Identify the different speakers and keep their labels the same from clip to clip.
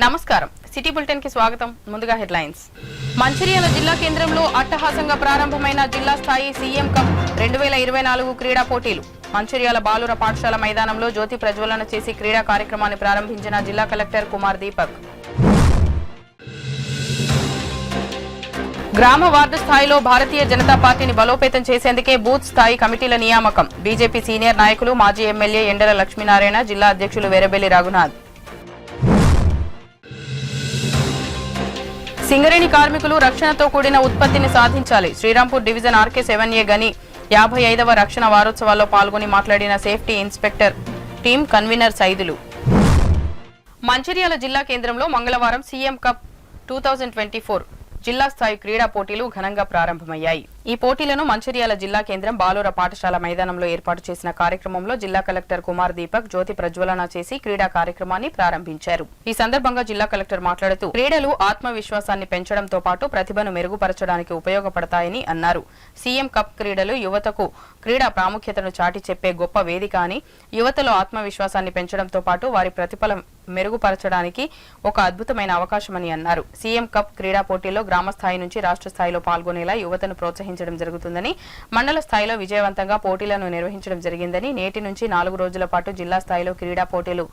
Speaker 1: నమస్కారం city bulletin కి స్వాగతం ముందుగా హెడ్లైన్స్ మంచిర్యాల జిల్లా కేంద్రంలో అట్టహాసంగా ప్రారంభమైన జిల్లా స్థాయి సీఎం కప్ 2024 క్రీడా పోటీలు మంచిర్యాల బాలుర పాఠశాల మైదానంలో జ్యోతి ప్రజ్వలన చేసి క్రీడా కార్యక్రమాన్ని ప్రారంభించిన జిల్లా కలెక్టర్ కుమార్ దీపక్ గ్రామ వార్డు స్థాయిలో భారతీయ జనతా పార్టీని బలోపేతం చేసేందుకే బూత్ స్థాయి కమిటీల నియామకం బీజేపీ సీనియర్ నాయకులు మాజీ ఎమ్మెల్యే ఎండల లక్ష్మీనారాయణ జిల్లా అధ్యక్షులు వేరబెల్లి రఘునాథ్ సింగరేణి కార్మికులు రక్షణతో కూడిన ఉత్పత్తిని సాధించాలి శ్రీరాంపూర్ డివిజన్ ఆర్కే 7A గని 55వ రక్షణ వారోత్సవాల్లో పాల్గొని మాట్లాడిన safety inspector team convener Saidulu Mancherial జిల్లా కేంద్రంలో మంగళవారం సీఎం కప్ 2024 జిల్లా స్థాయి క్రీడా పోటీలు ఘనంగా ప్రారంభమయ్యాయి ఈ పోటీలను మంచిర్యాల జిల్లా కేంద్రం బాలుర పాఠశాల మైదానంలో ఏర్పాటు చేసిన కార్యక్రమంలో జిల్లా కలెక్టర్ కుమార్ దీపక్ జ్యోతి ప్రజ్వలన చేసి క్రీడా కార్యక్రమాన్ని ప్రారంభించారు ఈ సందర్భంగా జిల్లా కలెక్టర్ మాట్లాడుతూ క్రీడలు ఆత్మవిశ్వాసాన్ని పెంచడంతో పాటు ప్రతిభను మెరుగుపరచడానికి ఉపయోగపడతాయని అన్నారు సీఎం కప్ క్రీడలు యువతకు క్రీడా ప్రాముఖ్యతను చాటి చెప్పే గొప్ప వేదిక అని యువతలో ఆత్మవిశ్వాసాన్ని పెంచడంతో పాటు వారి ప్రతిఫల మెరుగుపరచడానికి ఒక అద్భుతమైన అవకాశమని అన్నారు సీఎం కప్ క్రీడా పోటీల్లో గ్రామ స్థాయి నుంచి రాష్ట్ర స్థాయిలో పాల్గొనేలా యువతను ప్రోత్సహించడం జరుగుతుందని మండల స్థాయిలో విజయవంతంగా పోటీలను నిర్వహించడం జరిగిందని నేటి నుంచి 4 రోజుల పాటు జిల్లా స్థాయిలో క్రీడా పోటీలు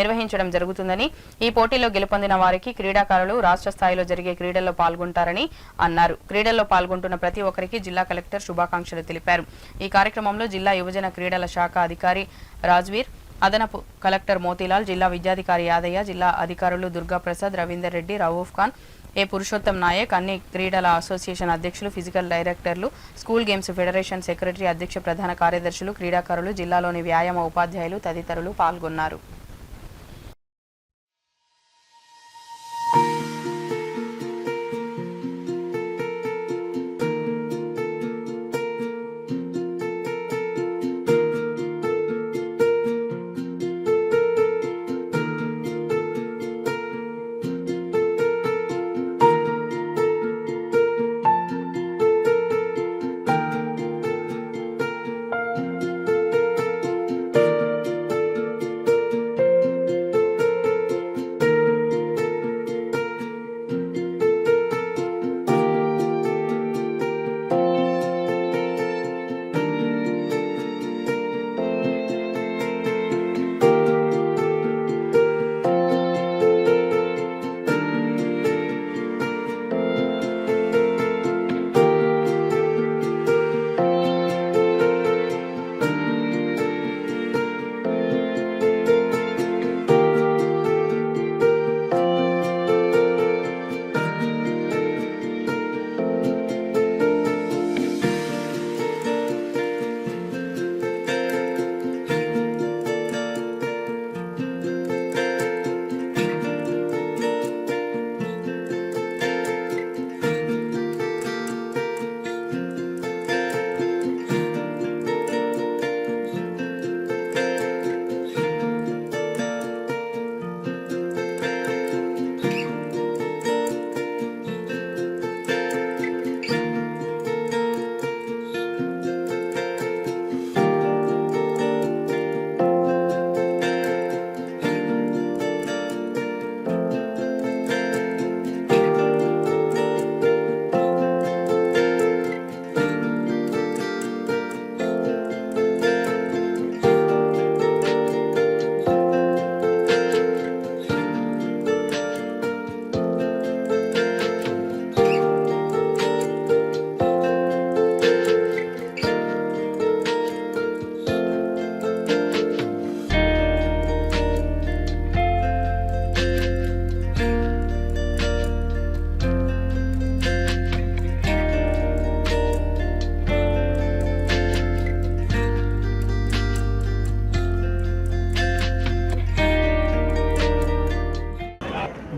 Speaker 1: నిర్వహించడం జరుగుతుందని ఈ పోటీల్లో గెలుపొందిన వారికి క్రీడాకారులు రాష్ట్ర స్థాయిలో జరిగే క్రీడల్లో పాల్గొంటారని అన్నారు క్రీడల్లో పాల్గొంటున్న ప్రతి ఒక్కరికి జిల్లా కలెక్టర్ శుభాకాంక్షలు తెలిపారు ఈ కార్యక్రమంలో జిల్లా యువజన క్రీడల శాఖ అధికారి రాజ్వీర్ అదనపు కలెక్టర్ మోతీలాల్ జిల్లా విద్యాధికారి యాదయ్య జిల్లా అధికారులు దుర్గాప్రసాద్ రవీందర్ రెడ్డి రవూఫ్ ఖాన్ ఏ పురుషోత్తం నాయక్ అన్ని క్రీడల అసోసియేషన్ అధ్యక్షులు ఫిజికల్ డైరెక్టర్లు స్కూల్ గేమ్స్ ఫెడరేషన్ సెక్రటరీ అధ్యక్ష ప్రధాన కార్యదర్శులు క్రీడాకారులు జిల్లాలోని వ్యాయామ ఉపాధ్యాయులు తదితరులు పాల్గొన్నారు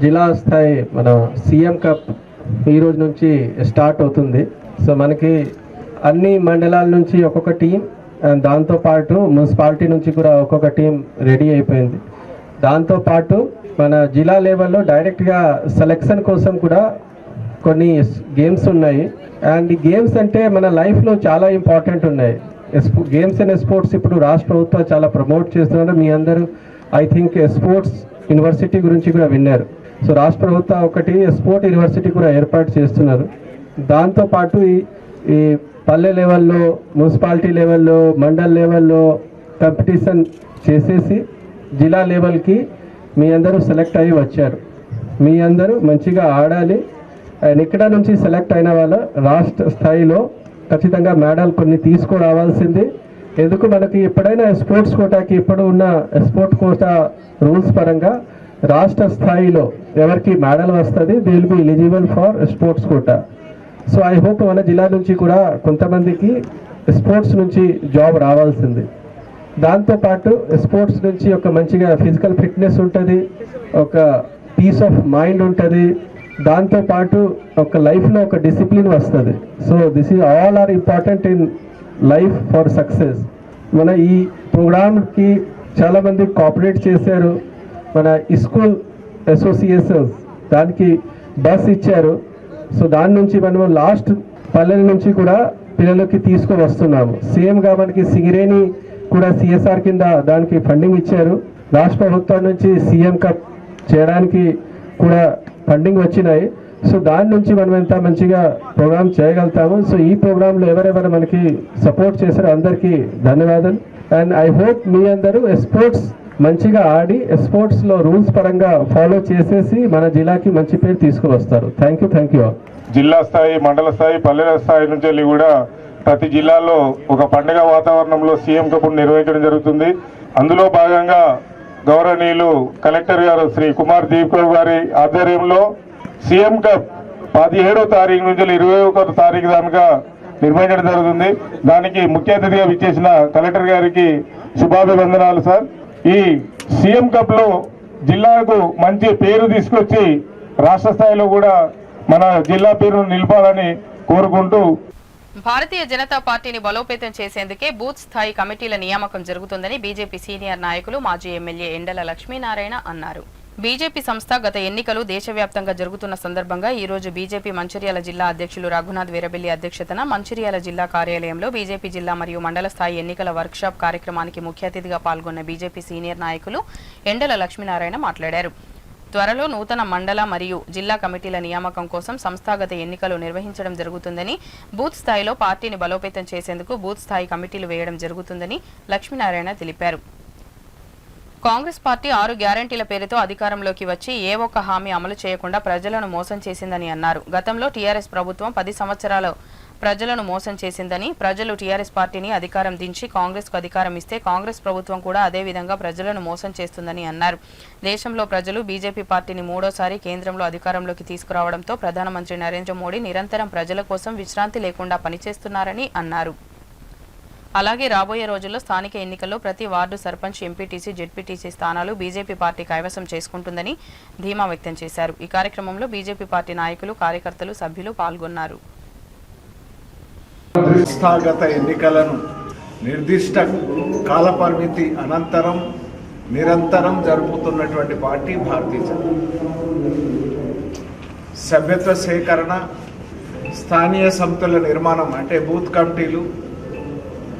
Speaker 2: జిల్లా స్థాయి మన సీఎం కప్ ఈ రోజు నుంచి స్టార్ట్ అవుతుంది. సో మనకి అన్ని మండలాల నుంచి ఒక్కొక్క టీం అండ్ దాంతోపాటు మున్సిపాలిటీ నుంచి కూడా ఒక్కొక్క టీం రెడీ అయిపోయింది. దాంతోపాటు మన జిల్లా లెవెల్లో డైరెక్ట్గా సెలెక్షన్ కోసం కూడా కొన్ని గేమ్స్ ఉన్నాయి. అండ్ ఈ గేమ్స్ అంటే మన లైఫ్లో చాలా ఇంపార్టెంట్ ఉన్నాయి. గేమ్స్ అండ్ స్పోర్ట్స్ ఇప్పుడు రాష్ట్ర ప్రభుత్వం చాలా ప్రమోట్ చేస్తున్నారు. మీ అందరూ ఐ థింక్ స్పోర్ట్స్ యూనివర్సిటీ గురించి కూడా విన్నారు. సో రాష్ట్ర ప్రభుత్వం ఒకటి స్పోర్ట్ యూనివర్సిటీ కూడా ఏర్పాటు చేస్తున్నారు. దాంతోపాటు ఈ పల్లె లెవెల్లో, మున్సిపాలిటీ లెవెల్లో, మండల్ లెవెల్లో కాంపిటీషన్ చేసేసి జిల్లా లెవెల్కి మీ అందరూ సెలెక్ట్ అయ్యి వచ్చారు. మీ అందరూ మంచిగా ఆడాలి. అండ్ ఇక్కడ నుంచి సెలెక్ట్ అయిన వాళ్ళ రాష్ట్ర స్థాయిలో ఖచ్చితంగా మెడల్ కొన్ని తీసుకురావాల్సింది. ఎందుకు మనకి ఎప్పుడైనా స్పోర్ట్స్ కోటాకి ఇప్పుడు ఉన్న స్పోర్ట్ కోటా రూల్స్ పరంగా రాష్ట్ర స్థాయిలో ఎవరికి మెడల్ వస్తుంది, they will be eligible for sports quota. So I hope మన జిల్లా నుంచి కూడా కొంతమందికి స్పోర్ట్స్ నుంచి జాబ్ రావాల్సింది. దాంతోపాటు స్పోర్ట్స్ నుంచి ఒక మంచిగా ఫిజికల్ ఫిట్నెస్ ఉంటుంది, ఒక పీస్ ఆఫ్ మైండ్ ఉంటుంది, దాంతోపాటు ఒక లైఫ్లో ఒక డిసిప్లిన్ వస్తుంది. So this is all are important in life for success. మన ఈ ప్రోగ్రామ్కి చాలామంది కోఆపరేట్ చేశారు. మన స్కూల్ అసోసియేషన్స్ దానికి బస్ ఇచ్చారు. సో దాని నుంచి మనము లాస్ట్ పల్లెల నుంచి కూడా పిల్లలకి తీసుకొని వస్తున్నాము. సేమ్గా మనకి సింగరేణి కూడా సిఎస్ఆర్ కింద దానికి ఫండింగ్ ఇచ్చారు. రాష్ట్ర ప్రభుత్వం నుంచి సీఎం కప్ చేయడానికి కూడా ఫండింగ్ వచ్చినాయి. సో దాని నుంచి మనం ఎంత మంచిగా ప్రోగ్రామ్ చేయగలుగుతాము. సో ఈ ప్రోగ్రాంలో ఎవరెవరు మనకి సపోర్ట్ చేశారో అందరికీ ధన్యవాదాలు. అండ్ ఐ హోప్ మీ అందరూ స్పోర్ట్స్ మంచిగా ఆడి స్పోర్ట్స్లో రూల్స్ పరంగా ఫాలో చేసేసి మన జిల్లాకి మంచి పేరు తీసుకువస్తారు. Thank you.
Speaker 3: జిల్లా స్థాయి, మండల స్థాయి, పల్లెల స్థాయి నుంచి వెళ్ళి కూడా ప్రతి జిల్లాలో ఒక పండుగ వాతావరణంలో సీఎం కప్ నిర్వహించడం జరుగుతుంది. అందులో భాగంగా గౌరవనీయులు కలెక్టర్ గారు శ్రీ కుమార్ దీపక్ గారి ఆధ్వర్యంలో సీఎం కప్ 17వ తారీఖు నుంచి 21వ తారీఖు దాకా నిర్వహించడం జరుగుతుంది. దానికి ముఖ్య అతిథిగా విచ్చేసిన కలెక్టర్ గారికి శుభాభివందనాలు సార్. ఈ సీఎం కప్ లో జిల్లాకు మంచి పేరు తీసుకొచ్చి రాష్ట్ర స్థాయిలో కూడా మన జిల్లా పేరును నిలపాలని కోరుకుంటూ,
Speaker 1: భారతీయ జనతా పార్టీని బలోపేతం చేసేందుకే బూత్ స్థాయి కమిటీల నియామకం జరుగుతుందని బీజేపీ సీనియర్ నాయకులు మాజీ ఎమ్మెల్యే ఎండల లక్ష్మీనారాయణ అన్నారు. బీజేపీ సంస్థ గత ఎన్నికలు దేశవ్యాప్తంగా జరుగుతున్న సందర్భంగా ఈ రోజు బీజేపీ మంచిర్యాల జిల్లా అధ్యక్షులు రఘునాథ్ వీరబెల్లి అధ్యక్షతన మంచిర్యాల జిల్లా కార్యాలయంలో బీజేపీ జిల్లా మరియు మండల స్థాయి ఎన్నికల వర్క్షాప్ కార్యక్రమానికి ముఖ్య అతిథిగా పాల్గొన్న బీజేపీ సీనియర్ నాయకులు ఎండల లక్ష్మీనారాయణ మాట్లాడారు. త్వరలో నూతన మండల మరియు జిల్లా కమిటీల నియామకం కోసం సంస్థాగత ఎన్నికలు నిర్వహించడం జరుగుతుందని, బూత్ స్థాయిలో పార్టీని బలోపేతం చేసేందుకు బూత్ స్థాయి కమిటీలు వేయడం జరుగుతుందని లక్ష్మీనారాయణ తెలిపారు. కాంగ్రెస్ పార్టీ 6 గ్యారంటీల పేరుతో అధికారంలోకి వచ్చి ఏ ఒక్క హామీ అమలు చేయకుండా ప్రజలను మోసం చేసిందని అన్నారు. గతంలో టీఆర్ఎస్ ప్రభుత్వం 10 సంవత్సరాలు ప్రజలను మోసం చేసిందని, ప్రజలు టీఆర్ఎస్ పార్టీని అధికారం దించి కాంగ్రెస్కు అధికారం ఇస్తే కాంగ్రెస్ ప్రభుత్వం కూడా అదే విధంగా ప్రజలను మోసం చేస్తుందని అన్నారు. దేశంలో ప్రజలు బీజేపీ పార్టీని 3వ కేంద్రంలో అధికారంలోకి తీసుకురావడంతో ప్రధానమంత్రి నరేంద్ర మోడీ నిరంతరం ప్రజల కోసం విశ్రాంతి లేకుండా పనిచేస్తున్నారని అన్నారు. అలాగే రాబోయే రోజుల్లో స్థానిక ఎన్నికల్లో ప్రతి వార్డు సర్పంచ్, ఎంపీటీసీ, జెడ్పీటీసీ స్థానాలు బీజేపీ పార్టీ కైవసం చేసుకుంటుందని ధీమా వ్యక్తం చేశారు. ఈ కార్యక్రమంలో బీజేపీ పార్టీ నాయకులు, కార్యకర్తలు, సభ్యులు పాల్గొన్నారు.
Speaker 4: సంస్థాగత ఎన్నికలను నిర్దిష్ట కాలపరిమితి అనంతరం నిరంతరం జరుపుతున్నటువంటి పార్టీ భారతీయ జనతా. సభ్యత్వ సేకరణ, స్థానియ సంస్థల నిర్మాణం అంటే బూత్ కమిటీలు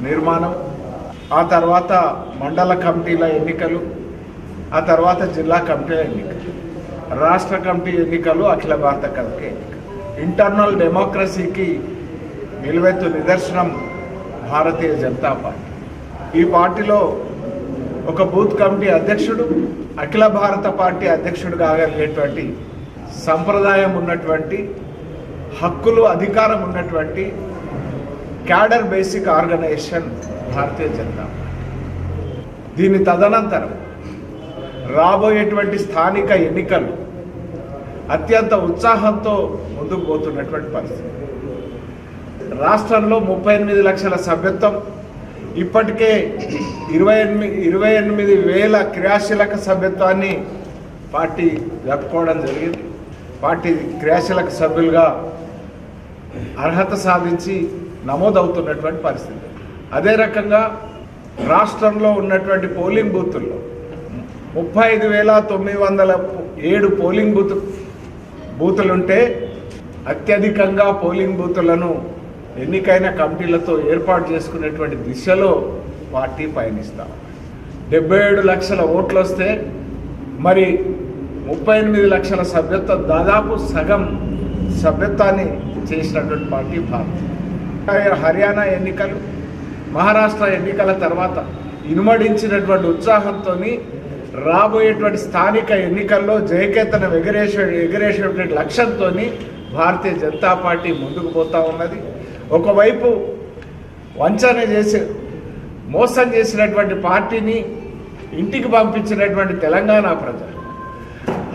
Speaker 4: నిర్మాణం, ఆ తర్వాత మండల కమిటీల ఎన్నికలు, ఆ తర్వాత జిల్లా కమిటీల ఎన్నికలు, రాష్ట్ర కమిటీ ఎన్నికలు, అఖిల భారత కమిటీ ఎన్నికలు. ఇంటర్నల్ డెమోక్రసీకి నిలువెత్తు నిదర్శనం భారతీయ జనతా పార్టీ. ఈ పార్టీలో ఒక బూత్ కమిటీ అధ్యక్షుడు అఖిల భారత పార్టీ అధ్యక్షుడు కాగలిగేటువంటి సంప్రదాయం ఉన్నటువంటి, హక్కులు, అధికారం ఉన్నటువంటి cadre basic organisation Bharatiya Janata party. దీని తదనంతరం రాబోయేటువంటి స్థానిక ఎన్నికలు అత్యంత ఉత్సాహంతో ముందుకు పోతున్నటువంటి పరిస్థితి. రాష్ట్రంలో 38 లక్షల సభ్యత్వం, ఇప్పటికే 28,000 క్రియాశీలక సభ్యత్వాన్ని పార్టీ జరుపుకోవడం జరిగింది. పార్టీ క్రియాశీలక సభ్యులుగా అర్హత సాధించి నమోదవుతున్నటువంటి పరిస్థితి. అదే రకంగా రాష్ట్రంలో ఉన్నటువంటి పోలింగ్ బూతుల్లో 35,907 పోలింగ్ బూతులుంటే అత్యధికంగా పోలింగ్ బూతులను ఎన్నికైన కమిటీలతో ఏర్పాటు చేసుకునేటువంటి దిశలో పార్టీ పయనిస్తాం. 77 లక్షల ఓట్లు వస్తే మరి 38 లక్షల సభ్యత్వం, దాదాపు సగం సభ్యత్వాన్ని చేసినటువంటి పార్టీ భారతీయ. హర్యానా ఎన్నికలు, మహారాష్ట్ర ఎన్నికల తర్వాత ఇనుమడించినటువంటి ఉత్సాహంతో రాబోయేటువంటి స్థానిక ఎన్నికల్లో జయకేతనం ఎగరేసేటువంటి లక్ష్యంతో భారతీయ జనతా పార్టీ ముందుకు పోతూ ఉన్నది. ఒకవైపు వంచన చేసి మోసం చేసినటువంటి పార్టీని ఇంటికి పంపించినటువంటి తెలంగాణ ప్రజలు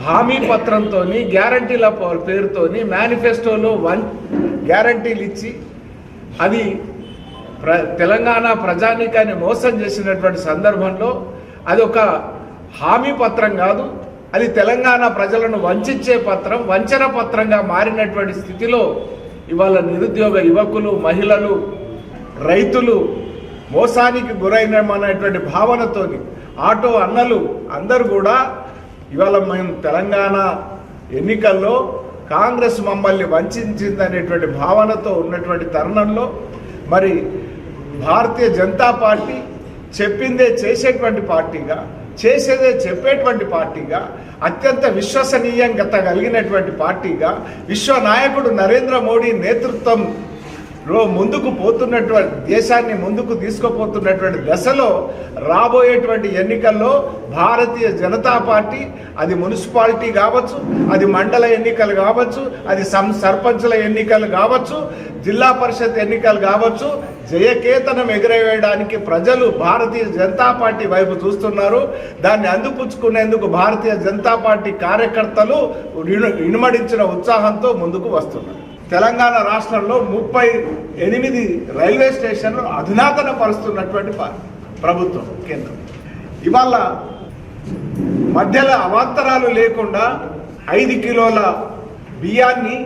Speaker 4: హామీ పత్రంతో, గ్యారంటీల పేరుతో మేనిఫెస్టోలో గ్యారంటీలు ఇచ్చి అది తెలంగాణ ప్రజానీకాన్ని మోసం చేసినటువంటి సందర్భంలో అది ఒక హామీ పత్రం కాదు, అది తెలంగాణ ప్రజలను వంచే పత్రం, వంచన పత్రంగా మారినటువంటి స్థితిలో ఇవాళ నిరుద్యోగ యువకులు, మహిళలు, రైతులు మోసానికి గురైనటువంటి భావనతో ఆటో అన్నలు అందరూ కూడా ఇవాళ మేము తెలంగాణ ఎన్నికల్లో కాంగ్రెస్ మమ్మల్ని వంచిందనేటువంటి భావనతో ఉన్నటువంటి తరుణంలో మరి భారతీయ జనతా పార్టీ చెప్పిందే చేసేటువంటి పార్టీగా, చేసేదే చెప్పేటువంటి పార్టీగా, అత్యంత విశ్వసనీయంగా కలిగినటువంటి పార్టీగా, విశ్వ నాయకుడు నరేంద్ర మోడీ నేతృత్వంలో ముందుకు పోతున్నటువంటి, దేశాన్ని ముందుకు తీసుకుపోతున్నటువంటి దశలో రాబోయేటువంటి ఎన్నికల్లో భారతీయ జనతా పార్టీ, అది మున్సిపాలిటీ కావచ్చు, అది మండల ఎన్నికలు కావచ్చు, అది సర్పంచుల ఎన్నికలు కావచ్చు, జిల్లా పరిషత్ ఎన్నికలు కావచ్చు, జయకేతనం ఎగురవేయడానికి ప్రజలు భారతీయ జనతా పార్టీ వైపు చూస్తున్నారు. దాన్ని అందిపుచ్చుకునేందుకు భారతీయ జనతా పార్టీ కార్యకర్తలు ఇనుమడించిన ఉత్సాహంతో ముందుకు వస్తున్నారు. తెలంగాణ రాష్ట్రంలో 38 రైల్వే స్టేషన్లు అధునాతన పరుస్తున్నటువంటి ప్రభుత్వం కేంద్రం. ఇవాళ మధ్యలో అవాంతరాలు లేకుండా 5 కిలోల బియ్యాన్ని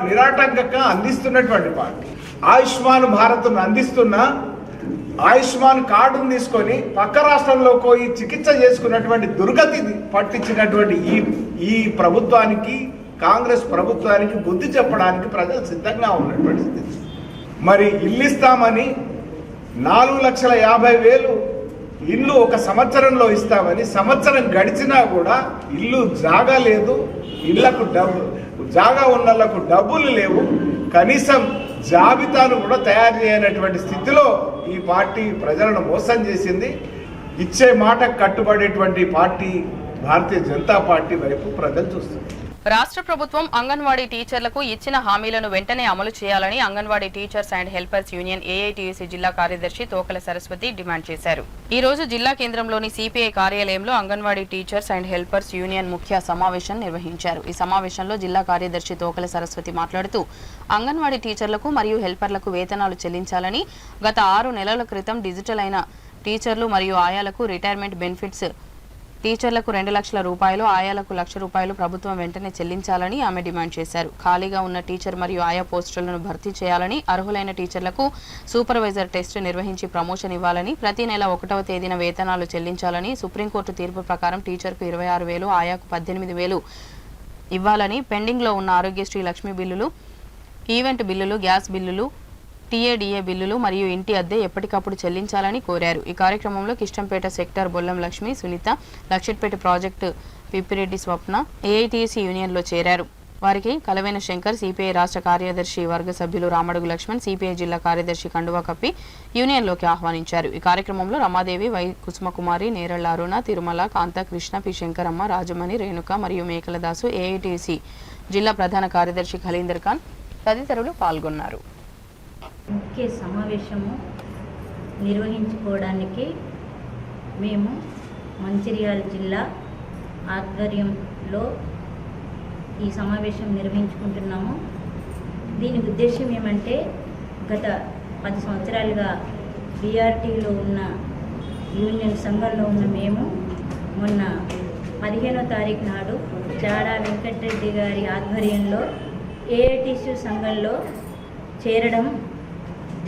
Speaker 4: నిరాటంకంగా అందిస్తున్నటువంటి పార్టీ. ఆయుష్మాన్ భారత్ను అందిస్తున్న ఆయుష్మాన్ కార్డును తీసుకొని పక్క రాష్ట్రంలో పోయి చికిత్స చేసుకున్నటువంటి దుర్గతి పట్టించినటువంటి ఈ ప్రభుత్వానికి, కాంగ్రెస్ ప్రభుత్వానికి బుద్ధి చెప్పడానికి ప్రజలు సిద్ధంగా ఉన్నటువంటి స్థితి. మరి ఇల్లు ఇస్తామని 4,50,000 ఇల్లు ఒక సంవత్సరంలో ఇస్తామని, సంవత్సరం గడిచినా కూడా ఇల్లు జాగా లేదు, ఇళ్లకు జాగా ఉన్నలకు డబ్బులు లేవు, కనీసం జాబితాను కూడా తయారు చేయనటువంటి స్థితిలో ఈ పార్టీ ప్రజలను మోసం చేసింది. ఇచ్చే మాట కట్టుబడేటువంటి పార్టీ భారతీయ జనతా పార్టీ వైపు ప్రజలు చూస్తున్నారు.
Speaker 1: రాష్ట్ర ప్రభుత్వం అంగన్వాడీ టీచర్లకు ఇచ్చిన హామీలను వెంటనే అమలు చేయాలని anganwadi teachers and helpers union AITUC జిల్లా కార్యదర్శి తోకల సరస్వతి డిమాండ్ చేశారు. ఈ రోజు జిల్లా కేంద్రంలోని సిపిఐ కార్యాలయంలో anganwadi teachers and helpers union ముఖ్య సమావేశం నిర్వహించారు. ఈ సమావేశంలో జిల్లా కార్యదర్శి తోకల సరస్వతి మాట్లాడుతూ అంగన్వాడీ టీచర్లకు మరియు హెల్పర్లకు వేతనాలు చెల్లించాలని, గత 6 నెలల క్రితం డిజిటల్ అయిన టీచర్లు మరియు ఆయాలకు రిటైర్మెంట్ బెనిఫిట్స్, టీచర్లకు 2 లక్షల రూపాయలు, ఆయాలకు 1 లక్ష రూపాయలు ప్రభుత్వం వెంటనే చెల్లించాలని ఆమె డిమాండ్ చేశారు. ఖాళీగా ఉన్న టీచర్ మరియు ఆయా పోస్టులను భర్తీ చేయాలని, అర్హులైన టీచర్లకు సూపర్వైజర్ టెస్ట్ నిర్వహించి ప్రమోషన్ ఇవ్వాలని, ప్రతి నెల 1వ తేదీన వేతనాలు చెల్లించాలని, సుప్రీంకోర్టు తీర్పు ప్రకారం టీచర్కు 26,000, ఆయాకు 18,000 ఇవ్వాలని, పెండింగ్లో ఉన్న ఆరోగ్యశ్రీ, లక్ష్మీ బిల్లులు, ఈవెంట్ బిల్లులు, గ్యాస్ బిల్లులు, టీఏడీఏ బిల్లులు మరియు ఇంటి అద్దె ఎప్పటికప్పుడు చెల్లించాలని కోరారు. ఈ కార్యక్రమంలో కిష్టంపేట సెక్టర్ బొల్లం లక్ష్మి, సునీత, లక్షిట్పేట ప్రాజెక్టు పిప్పిరెడ్డి స్వప్న ఏఐటీసీ యూనియన్లో చేరారు. వారికి కలవైన శంకర్, సిపిఐ రాష్ట్ర కార్యదర్శి వర్గ సభ్యులు రామడుగు లక్ష్మణ్, సిపిఐ జిల్లా కార్యదర్శి కండువా కప్పి యూనియన్లోకి ఆహ్వానించారు. ఈ కార్యక్రమంలో రమాదేవి, వై కుసుమకుమారి, నేరళ్ల అరుణ, తిరుమల, కాంత, కృష్ణ, పి శంకరమ్మ, రాజమణి, రేణుక మరియు మేకలదాసు, ఏఐటీసీ జిల్లా ప్రధాన కార్యదర్శి ఖలీందర్ ఖాన్ తదితరులు పాల్గొన్నారు.
Speaker 5: ముఖ్య సమావేశము నిర్వహించుకోవడానికి మేము మంచిర్యాల జిల్లా ఆధ్వర్యంలో ఈ సమావేశం నిర్వహించుకుంటున్నాము. దీని ఉద్దేశం ఏమంటే, గత 10 సంవత్సరాలుగా బీఆర్టీలో ఉన్న యూనియన్ సంఘంలో ఉన్న మేము మొన్న 15వ తారీఖు నాడు చాడా వెంకటరెడ్డి గారి ఆధ్వర్యంలో ఏఐటీసీ సంఘంలో చేరడం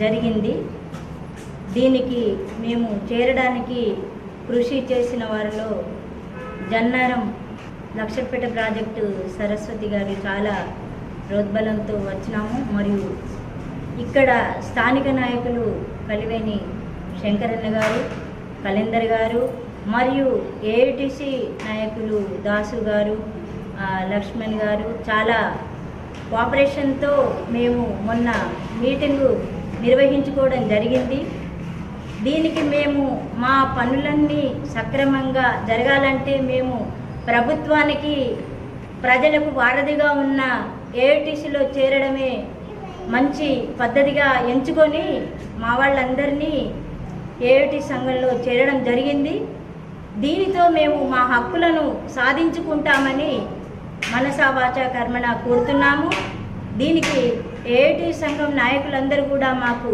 Speaker 5: జరిగింది. దీనికి మేము చేరడానికి కృషి చేసిన వారిలో జన్నారం లక్షపేట ప్రాజెక్టు సరస్వతి గారు చాలా ప్రోద్బలంతో వచ్చినాము. మరియు ఇక్కడ స్థానిక నాయకులు కలివేని శంకరన్న గారు, కలేందర్ గారు, మరియు ఏఐటిసి నాయకులు దాసు గారు, లక్ష్మణ్ గారు చాలా కోఆపరేషన్తో మేము మొన్న మీటింగు నిర్వహించుకోవడం జరిగింది. దీనికి మేము మా పనులన్నీ సక్రమంగా జరగాలంటే మేము ప్రభుత్వానికి ప్రజలకు వారధిగా ఉన్న ఏఐటిసిలో చేరడమే మంచి పద్ధతిగా ఎంచుకొని మా వాళ్ళందరినీ ఏఐటి సంఘంలో చేరడం జరిగింది. దీనితో మేము మా హక్కులను సాధించుకుంటామని మనసా వాచా కర్మణ కోరుతున్నాము. దీనికి ఏఐటి సంఘం నాయకులందరూ కూడా మాకు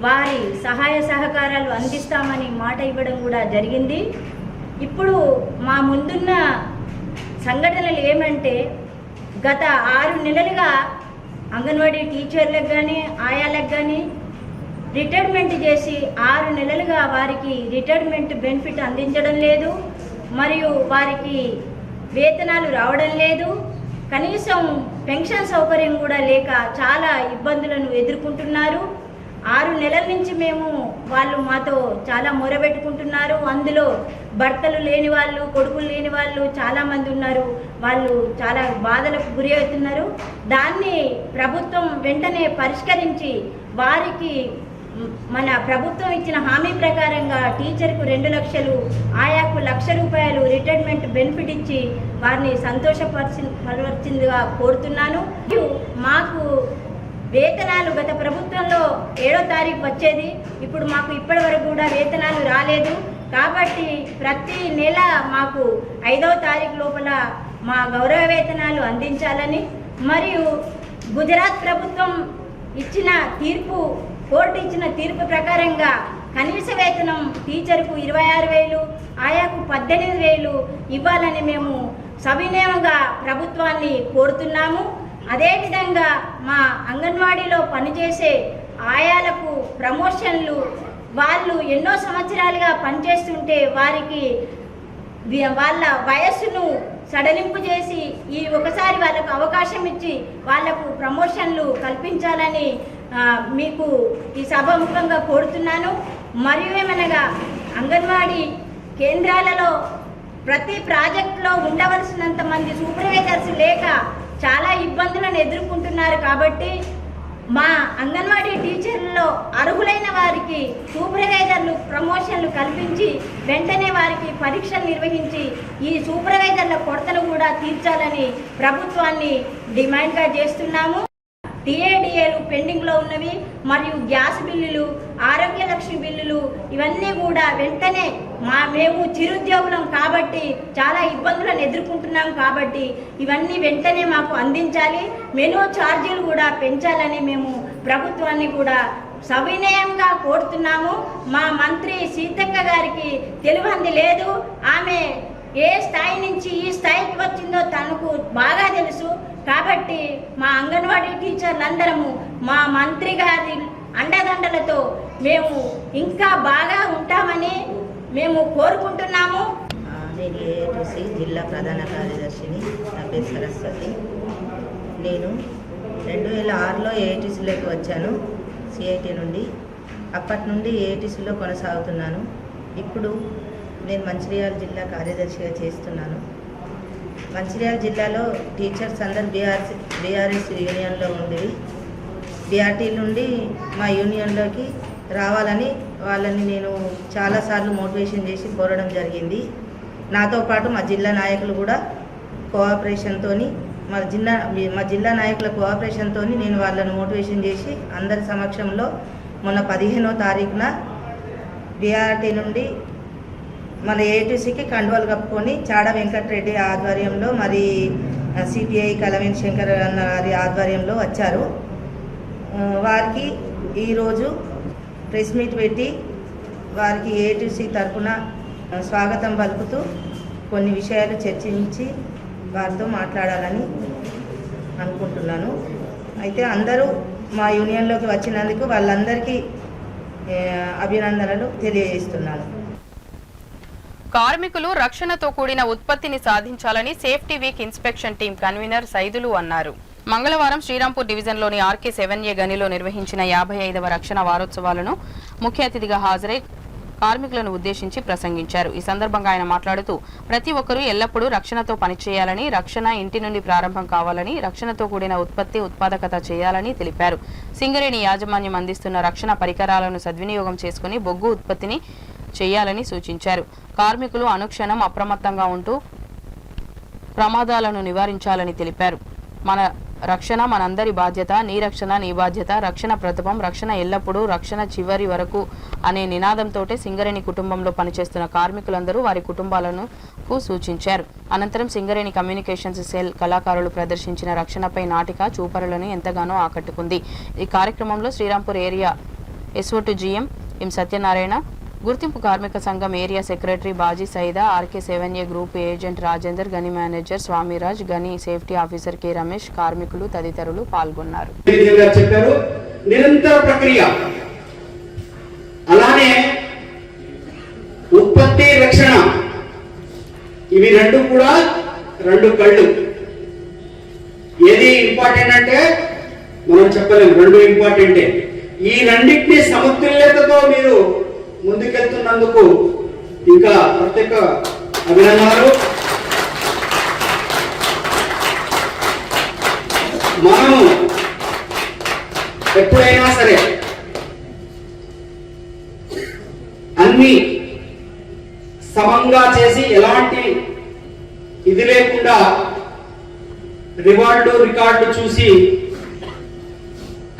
Speaker 5: వారి సహాయ సహకారాలు అందిస్తామని మాట ఇవ్వడం కూడా జరిగింది. ఇప్పుడు మా ముందున్న సంఘటనలు ఏమంటే, గత 6 నెలలుగా అంగన్వాడీ టీచర్లకు కానీ ఆయాలకు కానీ రిటైర్మెంట్ చేసి 6 నెలలుగా వారికి రిటైర్మెంట్ బెనిఫిట్ అందించడం లేదు, మరియు వారికి వేతనాలు రావడం లేదు. కనీసం పెన్షన్ సౌకర్యం కూడా లేక చాలా ఇబ్బందులను ఎదుర్కొంటున్నారు. 6 నెలల నుంచి మేము వాళ్ళు మాతో చాలా మొరబెట్టుకుంటున్నారు. అందులో భర్తలు లేని వాళ్ళు, కొడుకులు లేని వాళ్ళు చాలామంది ఉన్నారు. వాళ్ళు చాలా బాధలకు గురి అవుతున్నారు. దాన్ని ప్రభుత్వం వెంటనే పరిష్కరించి వారికి మన ప్రభుత్వం ఇచ్చిన హామీ ప్రకారంగా టీచర్కు 2 లక్షలు, ఆయాకు 1,00,000 రూపాయలు రిటైర్మెంట్ బెనిఫిట్ ఇచ్చి వారిని సంతోషపరిచిందిగా కోరుతున్నాను. మాకు వేతనాలు గత ప్రభుత్వంలో 7వ తారీఖు వచ్చేది, ఇప్పుడు మాకు ఇప్పటి వరకు కూడా వేతనాలు రాలేదు. కాబట్టి ప్రతి నెల మాకు 5వ తారీఖు లోపల మా గౌరవ వేతనాలు అందించాలని, మరియు గుజరాత్ ప్రభుత్వం ఇచ్చిన తీర్పు, కోర్టు ఇచ్చిన తీర్పు ప్రకారంగా కనీస వేతనం టీచర్కు 26,000, ఆయాకు 18,000 ఇవ్వాలని మేము సవినయంగా ప్రభుత్వాన్ని కోరుతున్నాము. అదేవిధంగా మా అంగన్వాడీలో పనిచేసే ఆయాలకు ప్రమోషన్లు, వాళ్ళు ఎన్నో సంవత్సరాలుగా పనిచేస్తుంటే వారికి వాళ్ళ వయస్సును సడలింపు చేసి ఈ ఒకసారి వాళ్ళకు అవకాశం ఇచ్చి వాళ్లకు ప్రమోషన్లు కల్పించాలని మీకు ఈ సభాముఖంగా కోరుతున్నాను. మరియు ఏమనగా అంగన్వాడీ కేంద్రాలలో ప్రతి ప్రాజెక్టులో ఉండవలసినంత మంది సూపర్వైజర్స్ లేక చాలా ఇబ్బందులను ఎదుర్కొంటున్నారు. కాబట్టి మా అంగన్వాడీ టీచర్లలో అర్హులైన వారికి సూపర్వైజర్లు ప్రమోషన్లు కల్పించి వెంటనే వారికి పరీక్షలు నిర్వహించి ఈ సూపర్వైజర్ల కొరతను కూడా తీర్చాలని ప్రభుత్వాన్ని డిమాండ్గా చేస్తున్నాము. టీఏడిఏలు పెండింగ్లో ఉన్నవి, మరియు గ్యాస్ బిల్లులు, ఆరోగ్య లక్ష్మి బిల్లులు, ఇవన్నీ కూడా వెంటనే మేము చిరుద్యోగులం కాబట్టి చాలా ఇబ్బందులను ఎదుర్కొంటున్నాం. కాబట్టి ఇవన్నీ వెంటనే మాకు అందించాలి. మెనూ ఛార్జీలు కూడా పెంచాలని మేము ప్రభుత్వాన్ని కూడా సవినయంగా కోరుతున్నాము. మా మంత్రి సీతక్క గారికి తెలియంది లేదు. ఆమె ఏ స్థాయి నుంచి ఈ స్థాయికి వచ్చిందో తనకు బాగా తెలుసు. కాబట్టి మా అంగన్వాడీ టీచర్లందరము మా మంత్రి గారి అండదండలతో మేము ఇంకా బాగా ఉంటామని మేము కోరుకుంటున్నాము.
Speaker 6: నేను ఏఐటిసి జిల్లా ప్రధాన కార్యదర్శిని. నా పేరు సరస్వతి. నేను 2006లో ఏఐటిసిలోకి వచ్చాను, సిఐటి నుండి. అప్పటి నుండి ఏఐటిసిలో కొనసాగుతున్నాను. ఇప్పుడు నేను మంచిర్యాల జిల్లా కార్యదర్శిగా చేస్తున్నాను. మంచిర్యాల జిల్లాలో టీచర్స్ అందరు బీఆర్ఎస్ యూనియన్లో ఉండేవి. బీఆర్టీ నుండి మా యూనియన్లోకి రావాలని వాళ్ళని నేను చాలాసార్లు మోటివేషన్ చేసి కోరడం జరిగింది. నాతో పాటు మా జిల్లా నాయకులు కూడా కోఆపరేషన్తో, మా జిల్లా నాయకుల కోఆపరేషన్తో నేను వాళ్ళని మోటివేషన్ చేసి అందరి సమక్షంలో మొన్న 15వ తారీఖున బీఆర్టీ నుండి మన ఏఐటీసీకి కండువాలు కప్పుకొని చాడ వెంకటరెడ్డి ఆధ్వర్యంలో, మరి సిపిఐ కలవేని శంకర్ అన్న గారి ఆధ్వర్యంలో వచ్చారు. వారికి ఈరోజు ప్రెస్ మీట్ పెట్టి వారికి ఏఐటీసీ తరఫున స్వాగతం పలుకుతూ కొన్ని విషయాలు చర్చించి వారితో మాట్లాడాలని అనుకుంటున్నాను. అయితే అందరూ మా యూనియన్లోకి వచ్చినందుకు వాళ్ళందరికీ అభినందనలు తెలియజేస్తున్నాను.
Speaker 1: కార్మికులు రక్షణతో కూడిన ఉత్పత్తిని సాధించాలని safety week inspection team convener Saidulu అన్నారు. మంగళవారం శ్రీరాంపూర్ డివిజన్లోని ఆర్కే 7A గనిలో నిర్వహించిన 55వ రక్షణ వారోత్సవాలను ముఖ్య అతిథిగా హాజరై కార్మికులను ఉద్దేశించి ప్రసంగించారు. ఈ సందర్భంగా ఆయన మాట్లాడుతూ ప్రతి ఒక్కరూ ఎల్లప్పుడూ రక్షణతో పనిచేయాలని, రక్షణ ఇంటి నుండి ప్రారంభం కావాలని, రక్షణతో కూడిన ఉత్పత్తి ఉత్పాదకత చేయాలని తెలిపారు. సింగరేణి యాజమాన్యం అందిస్తున్న రక్షణ పరికరాలను సద్వినియోగం చేసుకుని బొగ్గు ఉత్పత్తిని చేయాలని సూచించారు. కార్మికులు అనుక్షణం అప్రమత్తంగా ఉంటూ ప్రమాదాలను నివారించాలని తెలిపారు. మన రక్షణ మనందరి బాధ్యత, నీ రక్షణ నీ బాధ్యత, రక్షణ ప్రథమం, రక్షణ ఎల్లప్పుడూ, రక్షణ చివరి వరకు అనే నినాదంతోటే సింగరేణి కుటుంబంలో పనిచేస్తున్న కార్మికులందరూ వారి కుటుంబాలను సూచించారు. అనంతరం సింగరేణి కమ్యూనికేషన్స్ సెల్ కళాకారులు ప్రదర్శించిన రక్షణపై నాటిక చూపరులను ఎంతగానో ఆకట్టుకుంది. ఈ కార్యక్రమంలో శ్రీరాంపూర్ ఏరియా ఎస్ఓ2 GM ఎం సత్యనారాయణ, గుర్తింపు కార్మిక సంఘం area secretary Baji Saida, RK7A group agent Rajender, గని మేనేజర్ స్వామిరాజ్, గని సేఫ్టీ ఆఫీసర్ కె రమేష్, కార్మికులు తదితరులు పాల్గొన్నారు.
Speaker 7: నిరంతర ప్రక్రియ. అలానే ఉత్పత్తి, రక్షణ, ఇవి రెండు కూడా రెండు కళ్ళు. ఏది ఇంపార్టెంట్ అంటే మనం చెప్పలేము, రెండు ఇంపార్టెంటే. ఈ రెండింటిని సమతుల్యతతో మీరు ముందుకెళ్తున్నందుకు ఇంకా ప్రత్యేక అభినందనలు. మనము ఎప్పుడైనా సరే అన్ని సమంగా చేసి ఎలాంటి ఇది లేకుండా రికార్డు చూసి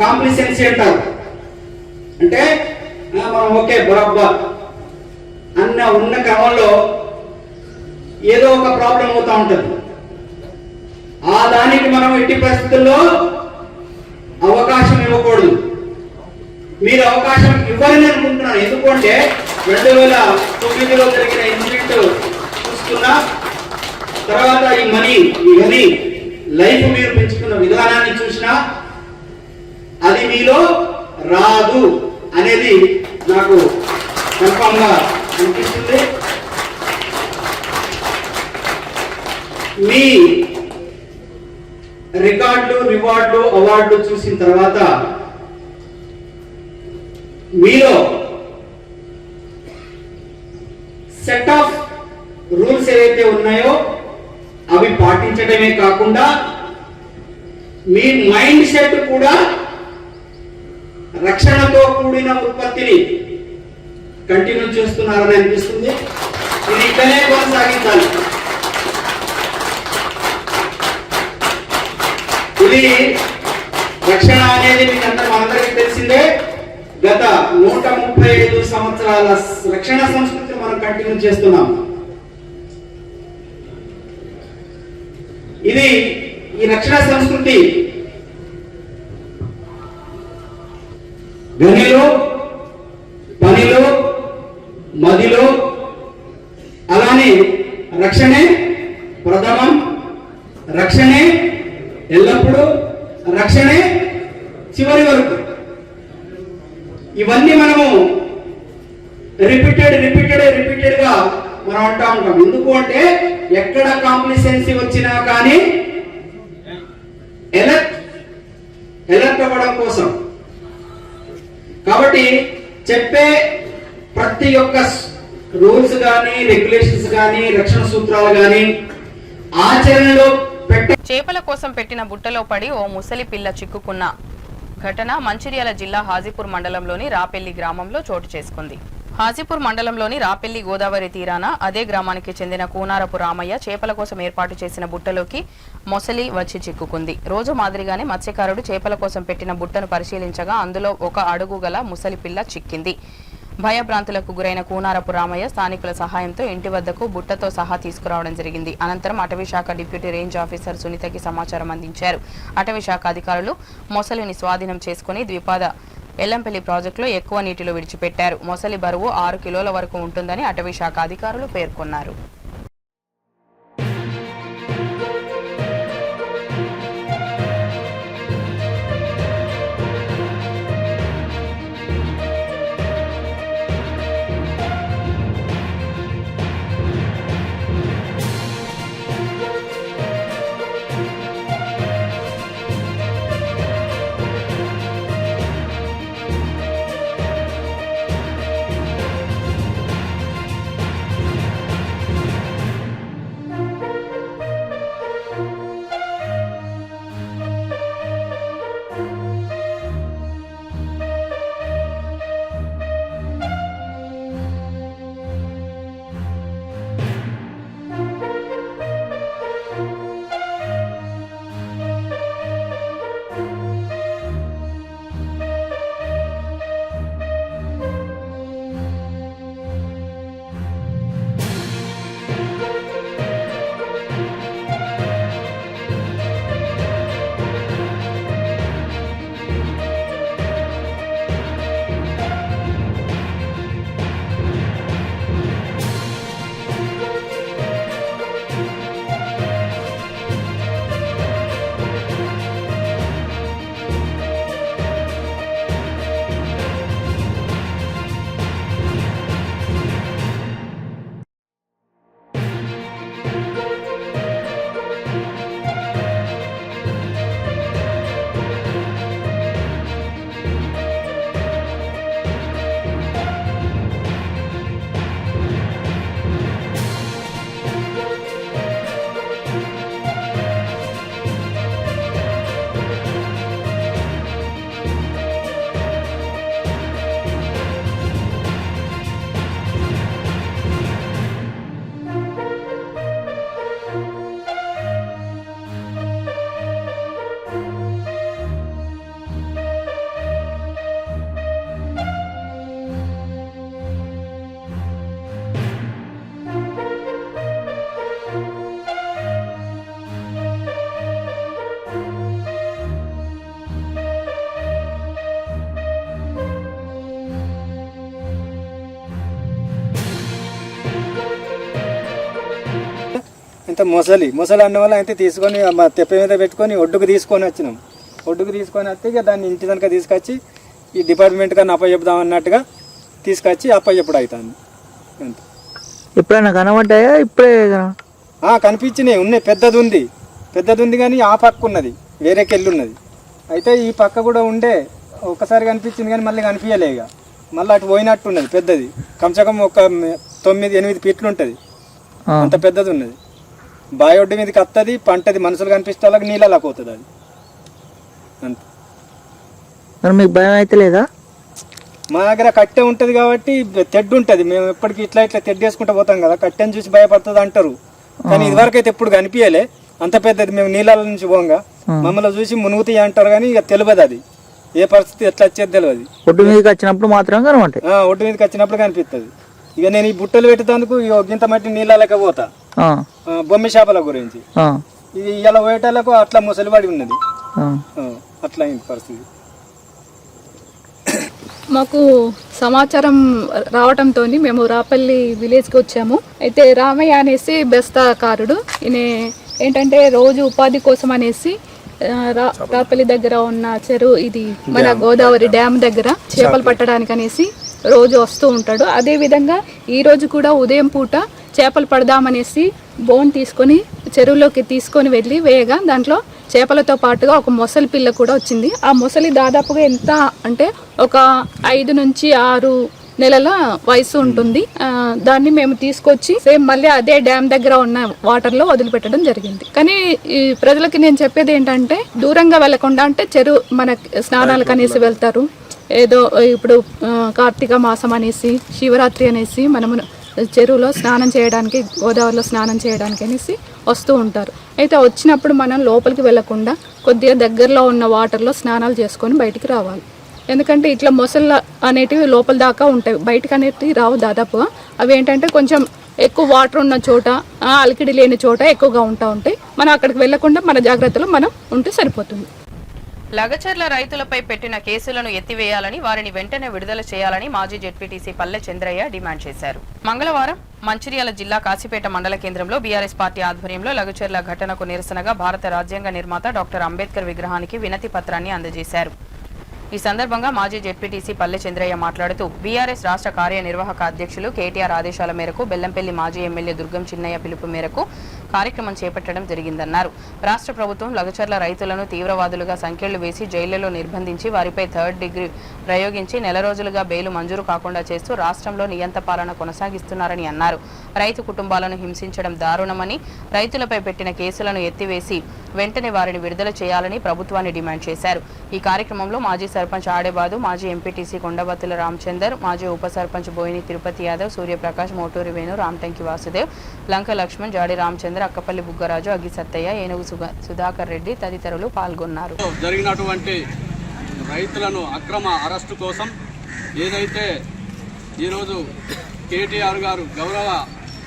Speaker 7: కాంప్లిసెన్సీ అంటారు. అంటే మనం ఓకే బరాబర్ ఉన్న క్రమంలో ఏదో ఒక ప్రాబ్లం అవుతా ఉంటుంది. ఆ దానికి మనం ఎట్టి పరిస్థితుల్లో అవకాశం ఇవ్వకూడదు. మీరు అవకాశం ఇవ్వాలని అనుకుంటున్నాను. ఎందుకంటే 2009లో జరిగిన ఇన్సిడెంట్ చూసుకున్నా, తర్వాత ఈ మనీ లైఫ్ మీరు పెంచుకున్న విధానాన్ని చూసినా అది మీలో రాదు అనేది నాకు కన్ఫామ్ గా అనిపిస్తుంది. మీ రివార్డు అవార్డు చూసిన తర్వాత మీలో సెట్ ఆఫ్ రూల్స్ ఏవైతే ఉన్నాయో అవి పాటించడమే కాకుండా మీ మైండ్ సెట్ కూడా రక్షణతో కూడిన ఉత్పత్తిని కంటిన్యూ చేస్తున్నారని అనిపిస్తుంది. ఇది ఇక్కడే కొనసాగించాలి. ఇది రక్షణ అనేది మీకు మనందరికీ తెలిసిందే. గత 135 సంవత్సరాల రక్షణ సంస్కృతిని మనం కంటిన్యూ చేస్తున్నాం. ఇది ఈ రక్షణ సంస్కృతి గనిలో, పనిలో, మదిలో, అలానే రక్షణే ప్రథమం, రక్షణే ఎల్లప్పుడూ, రక్షణే చివరి వరకు. ఇవన్నీ మనము రిపీటెడ్ గా మనం అంటా ఉంటాం. ఎందుకు అంటే ఎక్కడ కాంప్లిసెన్సీ వచ్చినా కానీ ఎలర్ట్ అవ్వడం కోసం. కాబట్టి చెప్పే ప్రతి ఒక్క రూల్స్ కానీ, రెగ్యులేషన్స్ కానీ, రక్షణ సూత్రాలు కానీ ఆచరణలో
Speaker 1: చేపల కోసం పెట్టిన బుట్టలో పడి ఓ ముసలి పిల్ల చిక్కుకున్న ఘటన మంచిర్యాల జిల్లా హాజీపూర్ మండలంలోని రాపెల్లి గ్రామంలో చోటు చేసుకుంది. హాజీపూర్ మండలంలోని రాపెల్లి గోదావరి తీరాన అదే గ్రామానికి చెందిన కూనారపు రామయ్య చేపల కోసం ఏర్పాటు చేసిన బుట్టలోకి మొసలి వచ్చి చిక్కుకుంది. రోజు మాదిరిగానే మత్స్యకారుడు చేపల కోసం పెట్టిన బుట్టను పరిశీలించగా అందులో 1 అడుగు గల ముసలి పిల్ల చిక్కింది. భయభ్రాంతులకు గురైన కూనారపు రామయ్య స్థానికుల సహాయంతో ఇంటి వద్దకు బుట్టతో సహా తీసుకురావడం జరిగింది. అనంతరం అటవీశాఖ డిప్యూటీ రేంజ్ ఆఫీసర్ సునీతకి సమాచారం అందించారు. అటవీశాఖ అధికారులు మొసలిని స్వాధీనం చేసుకుని ద్విపాద ఎల్లంపల్లి ప్రాజెక్టులో ఎక్కువ నీటిలో విడిచిపెట్టారు. మొసలి బరువు 6 కిలోల వరకు ఉంటుందని అటవీశాఖ అధికారులు పేర్కొన్నారు.
Speaker 8: ఇంత మొసలి అన్న వల్ల అయితే తీసుకొని మా తెప్ప మీద పెట్టుకొని ఒడ్డుకు తీసుకొని వచ్చినాం. ఒడ్డుకు తీసుకొని వస్తే ఇక దాన్ని ఇంటి కనుక తీసుకొచ్చి ఈ డిపార్ట్మెంట్ కన్నా అప్పచెప్దాం అన్నట్టుగా తీసుకొచ్చి అప్పచెప్పుడు అవుతుంది. అంతే.
Speaker 9: ఎప్పుడైనా కనబడ్డాయా? ఇప్పుడే
Speaker 8: కనిపించినాయి. ఉన్నాయి. పెద్దది ఉంది కానీ ఆ పక్క ఉన్నది, వేరే కెళ్ళి ఉన్నది. అయితే ఈ పక్క కూడా ఉండే ఒక్కసారి కనిపించింది కానీ మళ్ళీ కనిపించలే. ఇక మళ్ళీ అటు పోయినట్టు ఉన్నది. పెద్దది కమ్సకం ఒక 9-8 ఫీట్లు ఉంటుంది. అంత పెద్దది ఉన్నది. బావి ఒడ్డు మీదకి వస్తుంది, పంటది, మనుషులు కనిపిస్తే వాళ్ళకి నీళ్ళలా పోతుంది అది. అంతే.
Speaker 9: మరి మీకు భయం అయితే లేదా?
Speaker 8: మా దగ్గర కట్టె ఉంటుంది కాబట్టి తెడ్డు ఉంటుంది. మేము ఎప్పటికీ ఇట్లా తెడ్డు వేసుకుంటూ పోతాం కదా, కట్టెని చూసి భయపడుతుంది అంటారు. కానీ ఇదివరకు అయితే ఎప్పుడు కనిపించలే. అంత పెద్దది. మేము నీళ్ళ నుంచి పోగా మమ్మల్ని చూసి మునుగుతాయి అంటారు కానీ ఇక తెలియదు అది ఏ పరిస్థితి ఎట్లా వచ్చేది తెలియదు.
Speaker 9: ఒడ్డు మీదకి వచ్చినప్పుడు మాత్రం కనబడతాయి.
Speaker 8: ఒడ్డు మీదకి వచ్చినప్పుడు కనిపిస్తుంది. ఇక నేను ఈ బుట్టలు పెట్టేందుకు ఇంత మట్టి నీళ్ళకి పోతా. బొమ్మి చేపల గురించి ఇది ఇలా పోయేటాలకు అట్లా ముసలిబడి ఉన్నది. అట్లా అయింది పరిస్థితి.
Speaker 10: మాకు సమాచారం రావడంతో మేము రాపల్లి విలేజ్కి వచ్చాము. అయితే రామయ్య అనేసి బెస్తాకారుడు. ఈయన ఏంటంటే రోజు ఉపాధి కోసం అనేసి రాపల్లి దగ్గర ఉన్న చెరువు, ఇది మన గోదావరి డ్యామ్ దగ్గర చేపలు పట్టడానికి అనేసి రోజు వస్తూ ఉంటాడు. అదేవిధంగా ఈరోజు కూడా ఉదయం పూట చేపలు పడదామనేసి బోన్ తీసుకొని చెరువులోకి తీసుకొని వెళ్ళి వేయగా దాంట్లో చేపలతో పాటుగా ఒక మొసలి పిల్ల కూడా వచ్చింది. ఆ మొసలి దాదాపుగా ఎంత అంటే ఒక 5 నుంచి 6 నెలల వయసు ఉంటుంది. దాన్ని మేము తీసుకొచ్చి సేమ్ మళ్ళీ అదే డ్యామ్ దగ్గర ఉన్న వాటర్లో వదిలిపెట్టడం జరిగింది. కానీ ఈ ప్రజలకి నేను చెప్పేది ఏంటంటే దూరంగా వెళ్లకుండా, అంటే చెరువు మన స్నానాలకు అనేసి వెళ్తారు. ఏదో ఇప్పుడు కార్తీక మాసం అనేసి, శివరాత్రి అనేసి మనము చెరువులో స్నానం చేయడానికి, గోదావరిలో స్నానం చేయడానికి అనేసి వస్తూ ఉంటారు. అయితే వచ్చినప్పుడు మనం లోపలికి వెళ్లకుండా కొద్దిగా దగ్గరలో ఉన్న వాటర్లో స్నానాలు చేసుకొని బయటికి రావాలి. ఎందుకంటే ఇట్లా మొసళ్ళు అనేటివి లోపల దాకా ఉంటాయి, బయటకు అనేటివి రావు దాదాపుగా. అవి ఏంటంటే కొంచెం ఎక్కువ వాటర్ ఉన్న చోట, అలికిడి లేని చోట ఎక్కువగా ఉంటాయి. మనం అక్కడికి వెళ్లకుండా మన జాగ్రత్తలో మనం ఉంటే సరిపోతుంది.
Speaker 1: లగచర్ల రైతులపై పెట్టిన కేసులను ఎత్తివేయాలని, వారిని వెంటనే విడుదల చేయాలని మాజీ జెడ్పీటీసీ పల్లె చంద్రయ్య డిమాండ్ చేశారు. మంగళవారం మంచిర్యాల జిల్లా కాశీపేట మండల కేంద్రంలో బీఆర్ఎస్ పార్టీ ఆధ్వర్యంలో లగచర్ల ఘటనకు నిరసనగా భారత రాజ్యాంగ నిర్మాత డాక్టర్ అంబేద్కర్ విగ్రహానికి వినతి పత్రాన్ని అందజేశారు. ఈ సందర్భంగా మాజీ జెడ్పీటీసీ పల్లె చంద్రయ్య మాట్లాడుతూ బీఆర్ఎస్ రాష్ట్ర కార్యనిర్వాహక అధ్యక్షులు కేటీఆర్ ఆదేశాల మేరకు బెల్లంపల్లి మాజీ ఎమ్మెల్యే దుర్గం చిన్నయ్య పిలుపు మేరకు కార్యక్రమం చేపట్టడం జరిగిందన్నారు. రాష్ట్ర ప్రభుత్వం లగచర్ల రైతులను తీవ్రవాదులుగా సంకెళ్లు వేసి జైళ్లలో నిర్బంధించి వారిపై 3rd డిగ్రీ ప్రయోగించి నెల రోజులుగా బెయిలు మంజూరు కాకుండా చేస్తూ రాష్ట్రంలో నియంత పాలన కొనసాగిస్తున్నారని అన్నారు. రైతు కుటుంబాలను హింసించడం దారుణమని, రైతులపై పెట్టిన కేసులను ఎత్తివేసి వెంటనే వారిని విడుదల చేయాలని ప్రభుత్వాన్ని డిమాండ్ చేశారు. ఈ కార్యక్రమంలో మాజీ సర్పంచ్ ఆడేబాదు, మాజీ ఎంపీటీసీ కొండబత్తుల రామచందర్, మాజీ ఉప సర్పంచ్ బోయిని తిరుపతి యాదవ్, సూర్యప్రకాష్, మోటూరి వేణు, రామటంకి వాసుదేవ్, లంక లక్ష్మణ్, జాడి రామచంద్ర, అక్కపల్లి బుగ్గరాజు, అగ్గి సత్తయ్య, ఏనుగు సుధాకర్ రెడ్డి తదితరులు పాల్గొన్నారు.
Speaker 11: జరిగినటువంటి రైతులను అక్రమ అరెస్టు కోసం ఏదైతే ఈరోజు కేటీఆర్ గారు గౌరవ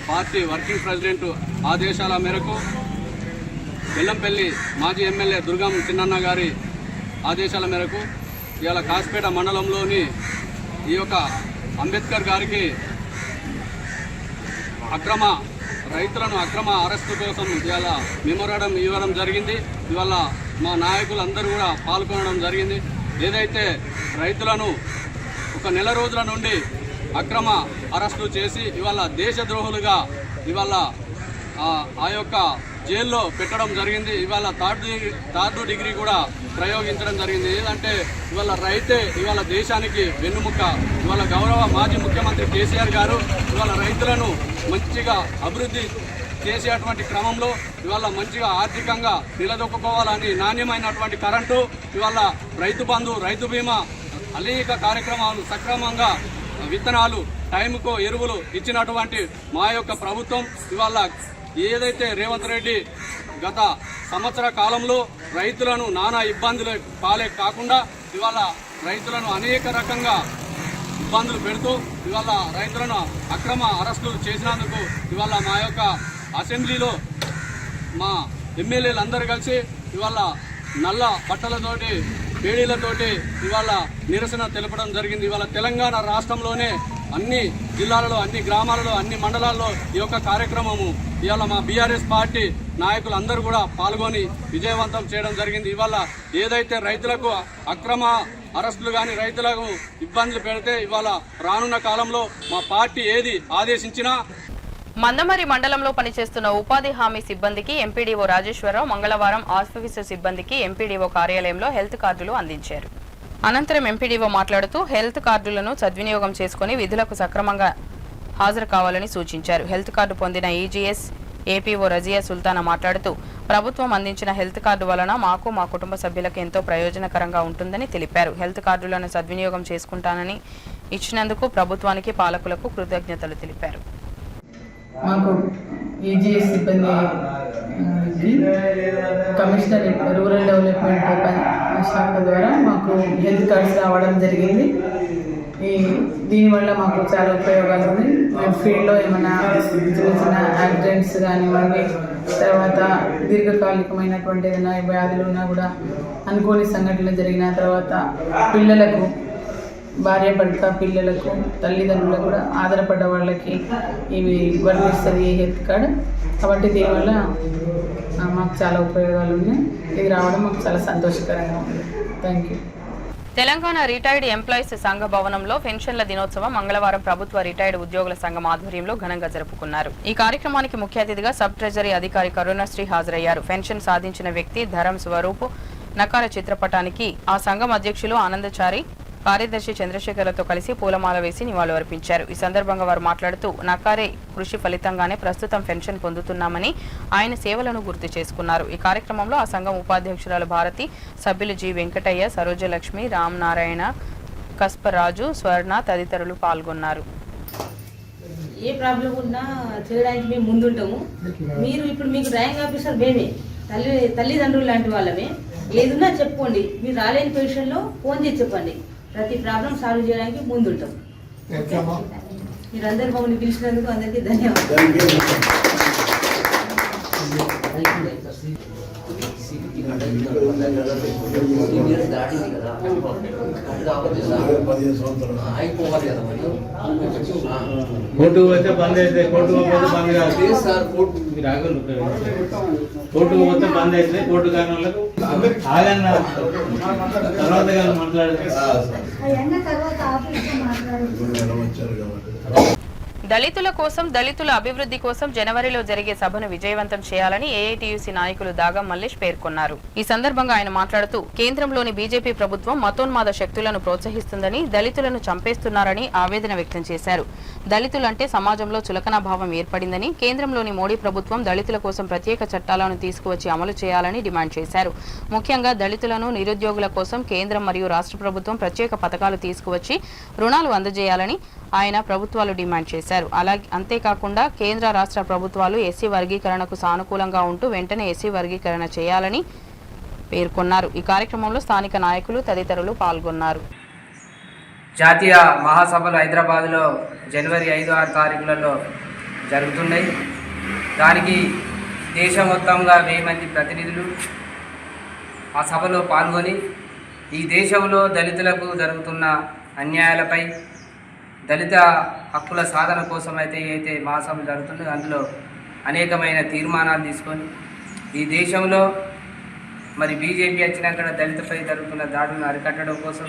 Speaker 11: పార్టీ వర్కింగ్ ప్రెసిడెంట్ ఆదేశాల మేరకు బెల్లంపల్లి మాజీ ఎమ్మెల్యే దుర్గం చిన్నన్న గారి ఆదేశాల మేరకు ఇవాళ కాశీపేట మండలంలోని ఈ యొక్క అంబేద్కర్ గారికి రైతులను అక్రమ అరెస్టు కోసం ఇవాళ మెమోరాండం ఇవ్వడం జరిగింది. ఇవాళ మా నాయకులందరూ కూడా పాల్గొనడం జరిగింది. ఏదైతే రైతులను ఒక నెల రోజుల నుండి అక్రమ అరెస్టులు చేసి ఇవాళ దేశద్రోహులుగా ఇవాళ ఆ యొక్క జైల్లో పెట్టడం జరిగింది. ఇవాళ థర్డ్ డిగ్రీ కూడా ప్రయోగించడం జరిగింది. ఏదంటే ఇవాళ రైతే ఇవాళ దేశానికి వెన్నుముక్క. ఇవాళ గౌరవ మాజీ ముఖ్యమంత్రి కేసీఆర్ గారు ఇవాళ రైతులను మంచిగా అభివృద్ధి చేసేటువంటి క్రమంలో ఇవాళ మంచిగా ఆర్థికంగా నిలదొక్కుకోవాలని నాణ్యమైనటువంటి కరెంటు, ఇవాళ రైతు బంధు, రైతు బీమా, అనేక కార్యక్రమాలు సక్రమంగా విత్తనాలు, టైంకు ఎరువులు ఇచ్చినటువంటి మా యొక్క ప్రభుత్వం ఇవాళ ఏదైతే రేవంత్ రెడ్డి గత సంవత్సర కాలంలో రైతులను నానా ఇబ్బందులు పాలే కాకుండా ఇవాళ రైతులను అనేక రకంగా ఇబ్బందులు పెడుతూ ఇవాళ రైతులను అక్రమ అరెస్టులు చేసినందుకు ఇవాళ మా యొక్క అసెంబ్లీలో మా ఎమ్మెల్యేలందరూ కలిసి ఇవాళ నల్ల బట్టలతోటి, వేడీలతోటి ఇవాళ నిరసన తెలపడం జరిగింది. ఇవాళ తెలంగాణ రాష్ట్రంలోనే అన్ని జిల్లాలలో, అన్ని గ్రామాలలో, అన్ని మండలాల్లో ఈ యొక్క కార్యక్రమము ఇవాళ మా బీఆర్ఎస్ పార్టీ నాయకులందరూ కూడా పాల్గొని విజయవంతం చేయడం జరిగింది. ఇవాళ ఏదైతే రైతులకు అక్రమ అరెస్టులు కానీ రైతులకు ఇబ్బందులు పెడితే ఇవాళ రానున్న కాలంలో మా పార్టీ ఏది ఆదేశించినా.
Speaker 1: మందమరి మండలంలో పనిచేస్తున్న ఉపాధి హామీ సిబ్బందికి ఎంపీడీఓ రాజేశ్వరరావు మంగళవారం ఆఫీసు సిబ్బందికి ఎంపీడీఓ కార్యాలయంలో హెల్త్ కార్డులు అందించారు. అనంతరం ఎంపీడీఓ మాట్లాడుతూ హెల్త్ కార్డులను సద్వినియోగం చేసుకుని విధులకు సక్రమంగా హాజరు కావాలని సూచించారు. హెల్త్ కార్డు పొందిన ఈజీఎస్ ఏపీఓ రజియా సుల్తానా మాట్లాడుతూ ప్రభుత్వం అందించిన హెల్త్ కార్డు వలన మాకు మా కుటుంబ సభ్యులకు ఎంతో ప్రయోజనకరంగా ఉంటుందని తెలిపారు. హెల్త్ కార్డులను సద్వినియోగం చేసుకుంటానని ఇచ్చినందుకు ప్రభుత్వానికి పాలకులకు కృతజ్ఞతలు తెలిపారు.
Speaker 12: మాకు ఈజీఎస్ సిబ్బంది కమిషనర్ రూరల్ డెవలప్మెంట్ శాఖ ద్వారా మాకు హెల్త్ కార్డ్స్ రావడం జరిగింది. దీనివల్ల మాకు చాలా ఉపయోగాలు ఉన్నాయి. మేము ఫీల్డ్లో ఏమైనా చిన్న చిన్న యాక్సిడెంట్స్ కానివ్వండి, తర్వాత దీర్ఘకాలికమైనటువంటి ఏదైనా వ్యాధులు ఉన్నా కూడా అనుకోని సంఘటనలు జరిగిన తర్వాత పిల్లలకు, భార్య భర్త పిల్లలకు, తల్లిదండ్రులకు కూడా ఆధారపడ్డ వాళ్ళకి ఇవి వర్తిస్తుంది ఈ హెల్త్ కార్డ్. కాబట్టి దీనివల్ల మాకు చాలా ఉపయోగాలు ఉన్నాయి. ఇది రావడం మాకు చాలా సంతోషకరంగా ఉంది. Thank you.
Speaker 1: Telangana retired employees సంఘ భవనంలో పెన్షన్ల దినోత్సవం మంగళవారం ప్రభుత్వ రిటైర్డ్ ఉద్యోగుల సంఘం ఆధ్వర్యంలో ఘనంగా జరుపుకున్నారు. ఈ కార్యక్రమానికి ముఖ్య అతిథిగా సబ్ ట్రెజరీ అధికారి కరుణశ్రీ హాజరయ్యారు. పెన్షన్ సాధించిన వ్యక్తి ధరం స్వరూప్ నకార చిత్రపటానికి ఆ సంఘం అధ్యక్షులు ఆనందచారి, కార్యదర్శి చంద్రశేఖర్లతో కలిసి పూలమాల వేసి నివాళులర్పించారు. ఈ సందర్భంగా వారు మాట్లాడుతూ నకారే కృషి ఫలితంగానే ప్రస్తుతం పెన్షన్ పొందుతున్నామని ఆయన సేవలను గుర్తు చేసుకున్నారు. ఈ కార్యక్రమంలో ఆ సంఘం ఉపాధ్యక్షురాలు భారతి, సభ్యులు జి వెంకటయ్య, సరోజలక్ష్మి, రామ్ నారాయణ, కస్పరాజు, స్వర్ణ తదితరులు పాల్గొన్నారు.
Speaker 6: ఏ ప్రాబ్లం ఉన్నా చేయడానికి మేము ముందుంటాము. మీరు ఇప్పుడు మీకు ర్యాంక్ ఆఫీసర్ మేమే, తల్లిదండ్రులు లాంటి వాళ్ళమే. ఏదున్నా చెప్పుకోండి. మీరు రాలేని పొజిషన్లో ఫోన్ చేసి చెప్పండి. ప్రతి ప్రాబ్లం సాల్వ్ చేయడానికి ముందుంటాం. మీరందరూ మమ్మల్ని పిలిచినందుకు అందరికీ ధన్యవాదాలు.
Speaker 2: కోర్టు పోతే బంద్ అయితే, కోర్టు పోతే బంద్ కాదు సార్. కోర్టు పోతే బంద్ అయితే కోర్టు కాని వాళ్ళకు ఆగన్న తర్వాత మాట్లాడితే
Speaker 1: దళితుల కోసం, దళితుల అభివృద్ధి కోసం జనవరిలో జరిగే సభను విజయవంతం చేయాలని ఏఐటీయూసీ నాయకులు దాగం మల్లేష్ పేర్కొన్నారు. ఈ సందర్భంగా ఆయన మాట్లాడుతూ కేంద్రంలోని బీజేపీ ప్రభుత్వం మతోన్మాద శక్తులను ప్రోత్సహిస్తుందని, దళితులను చంపేస్తున్నారని ఆవేదన వ్యక్తం చేశారు. దళితులంటే సమాజంలో చులకన భావం ఏర్పడిందని, కేంద్రంలోని మోడీ ప్రభుత్వం దళితుల కోసం ప్రత్యేక చట్టాలను తీసుకువచ్చి అమలు చేయాలని డిమాండ్ చేశారు. ముఖ్యంగా దళితులను, నిరుద్యోగుల కోసం కేంద్రం మరియు రాష్ట్ర ప్రభుత్వం ప్రత్యేక పథకాలు తీసుకువచ్చి రుణాలు అందజేయాలని ఆయన ప్రభుత్వాలు డిమాండ్ చేశారు. అంతేకాకుండా కేంద్ర రాష్ట్ర ప్రభుత్వాలు ఎస్సీ వర్గీకరణకు సానుకూలంగా ఉంటూ వెంటనే ఎస్సీ వర్గీకరణ చేయాలని పేర్కొన్నారు. ఈ కార్యక్రమంలో స్థానిక నాయకులు తదితరులు పాల్గొన్నారు.
Speaker 13: జాతీయ మహాసభలు హైదరాబాద్లో జనవరి 5-6 తారీఖులలో జరుగుతున్నాయి. దానికి దేశం మొత్తంగా 1000 మంది ప్రతినిధులు ఆ సభలో పాల్గొని ఈ దేశంలో దళితులకు జరుగుతున్న అన్యాయాలపై, దళిత హక్కుల సాధన కోసం అయితే మహాసభలు జరుగుతుందో అందులో అనేకమైన తీర్మానాలు తీసుకొని ఈ దేశంలో మరి బీజేపీ వచ్చినాక దళితపై జరుగుతున్న దాడులను అరికట్టడం కోసం,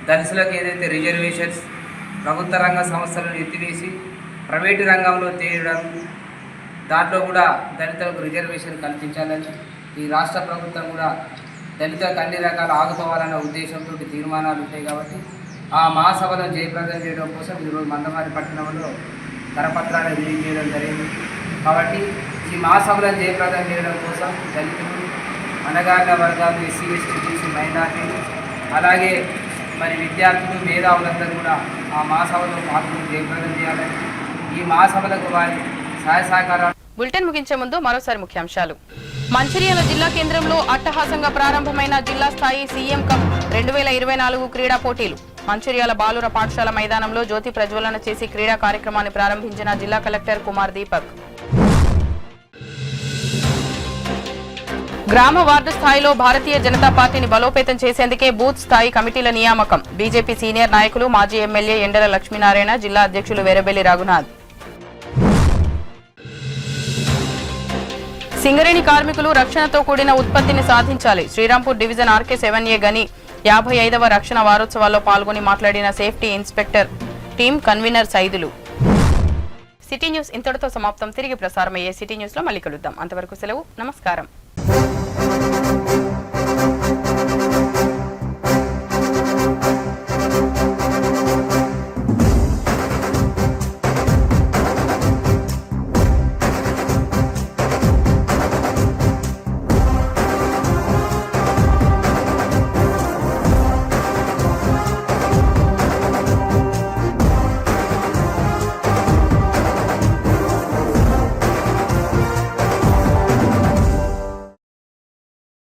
Speaker 13: దళితులకు ఏదైతే రిజర్వేషన్స్, ప్రభుత్వ రంగ సంస్థలను ఎత్తివేసి ప్రైవేటు రంగంలో తేయడం, దాంట్లో కూడా దళితులకు రిజర్వేషన్ కల్పించాలని ఈ రాష్ట్ర ప్రభుత్వం కూడా దళితులకు అన్ని రకాల ఆదుకోవాలన్న ఉద్దేశంతో తీర్మానాలు ఉంటాయి. కాబట్టి ఆ మహాసభలను జయప్రదం చేయడం కోసం ఈరోజు మందమారి పట్టణంలో కరపత్రాన్ని రిలీజ్ చేయడం జరిగింది. కాబట్టి ఈ మహాసభలను జయప్రదం చేయడం కోసం దళితులు, అణగారిన వర్గాలు, ఎస్సీ, ఎస్టీ, బీసీ, మైనార్టీలు, అలాగే మరి విద్యార్థులు, మేధావులందరూ కూడా ఆ మహాసభలో పాల్గొని జయప్రదం చేయాలని, ఈ మహాసభలకు వారి సహాయ సహకారాలు.
Speaker 1: బులెటిన్ ముగించే ముందు మరోసారి ముఖ్యాంశాలు. మంచిర్యాల జిల్లా కేంద్రంలో అట్టహాసంగా ప్రారంభమైన జిల్లా స్థాయి సీఎం కప్ 2024 క్రీడా పోటీలు. మంచిర్యాల బాలుర పాఠశాల మైదానంలో జ్యోతి ప్రజ్వలన చేసి క్రీడా కార్యక్రమాన్ని ప్రారంభించిన జిల్లా కలెక్టర్ కుమార్ దీపక్. గ్రామ వార్డు స్థాయిలో భారతీయ జనతా పార్టీని బలోపేతం చేసేందుకే బూత్ స్థాయి కమిటీల నియామకం. బీజేపీ సీనియర్ నాయకులు మాజీ ఎమ్మెల్యే ఎండల లక్ష్మీనారాయణ, జిల్లా అధ్యక్షులు వేరబెల్లి రఘునాథ్. సింగరేణి కార్మికులు రక్షణతో కూడిన ఉత్పత్తిని సాధించాలి. శ్రీరాంపూర్ డివిజన్ RK7A గని 55వ రక్షణ వారోత్సవాల్లో పాల్గొని మాట్లాడిన safety inspector team convener Saidulu. City news ఇంతటితో సమాప్తం. తిరిగి ప్రసారమయ్యే సిటీ న్యూస్ లో మళ్ళీ కలుద్దాం. అంతవరకు సెలవు. నమస్కారం.